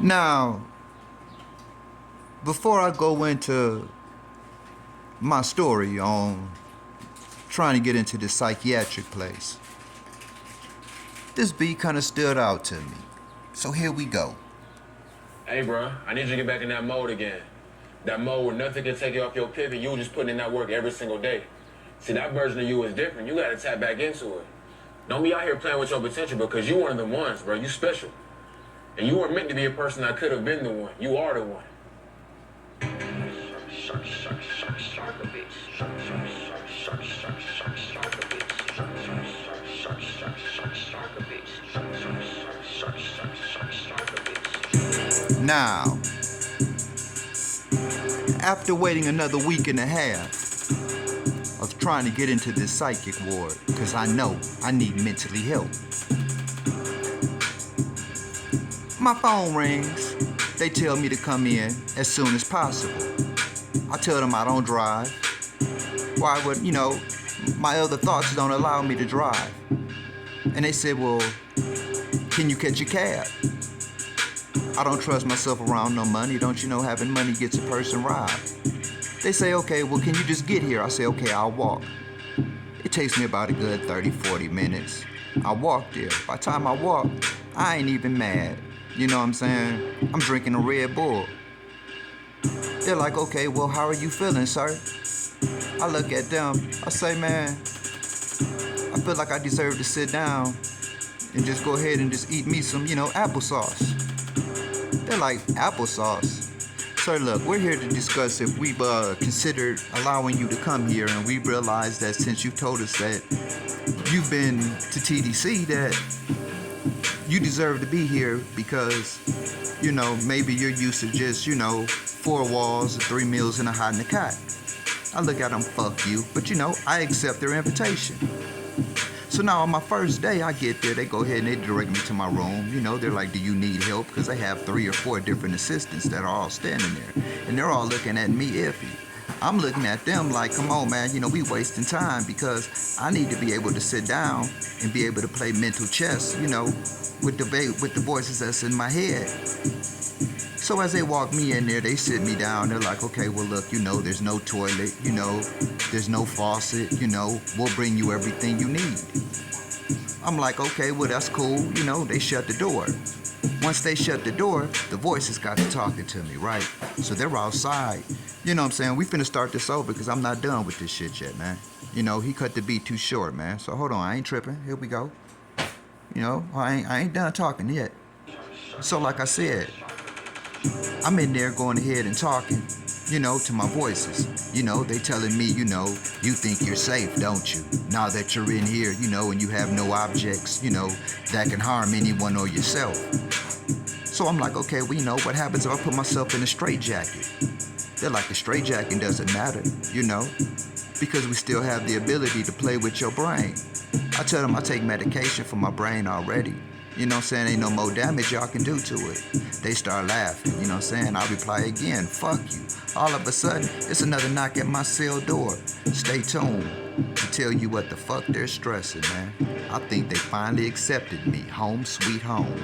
Now, before I go into my story on trying to get into this psychiatric place, this beat kind of stood out to me. So here we go. Hey, bro, I need you to get back in that mode again. That mode where nothing can take you off your pivot. You just putting in that work every single day. See, that version of you is different. You got to tap back into it. Don't be out here playing with your potential because you one of the ones, bro. You special. And you weren't meant to be a person that could have been the one. You are the one. Now, after waiting another week and a half of trying to get into this psychic ward, because I know I need mentally help, my phone rings. They tell me to come in as soon as possible. I tell them I don't drive. Why would, my other thoughts don't allow me to drive. And they said, well, can you catch a cab? I don't trust myself around no money. Don't you know having money gets a person robbed? They say, okay, well, can you just get here? I say, okay, I'll walk. It takes me about a good 30, 40 minutes. I walk there. By the time I walk, I ain't even mad. You know what I'm saying? I'm drinking a Red Bull. They're like, okay, well, how are you feeling, sir? I look at them. I say, man, I feel like I deserve to sit down and just go ahead and just eat me some, applesauce. They're like, applesauce? Sir, look, we're here to discuss if we've considered allowing you to come here, and we realize that since you told us that you've been to TDC, that you deserve to be here because, maybe you're used to just, 4 walls, 3 meals, and a hot and a cot. I look at them, fuck you, but I accept their invitation. So now on my first day, I get there, they go ahead and they direct me to my room. They're like, do you need help? Because they have 3 or 4 different assistants that are all standing there. And they're all looking at me iffy. I'm looking at them like, come on, man, we wasting time because I need to be able to sit down and be able to play mental chess, with the voices that's in my head. So as they walk me in there, they sit me down. They're like, okay, well, look, there's no toilet, there's no faucet, we'll bring you everything you need. I'm like, okay, well, that's cool. They shut the door. Once they shut the door, the voices got to talking to me, right? So they're outside. You know what I'm saying? We finna start this over because I'm not done with this shit yet, man. He cut the beat too short, man. So hold on, I ain't tripping. Here we go. I ain't done talking yet. So like I said, I'm in there going ahead and talking, to my voices. They telling me, you think you're safe, don't you? Now that you're in here, and you have no objects, that can harm anyone or yourself. So I'm like, okay, well, what happens if I put myself in a straitjacket? They're like, the straitjacket doesn't matter, because we still have the ability to play with your brain. I tell them I take medication for my brain already. Ain't no more damage y'all can do to it. They start laughing, I reply again, fuck you. All of a sudden, it's another knock at my cell door. Stay tuned to tell you what the fuck they're stressing, man. I think they finally accepted me. Home sweet home.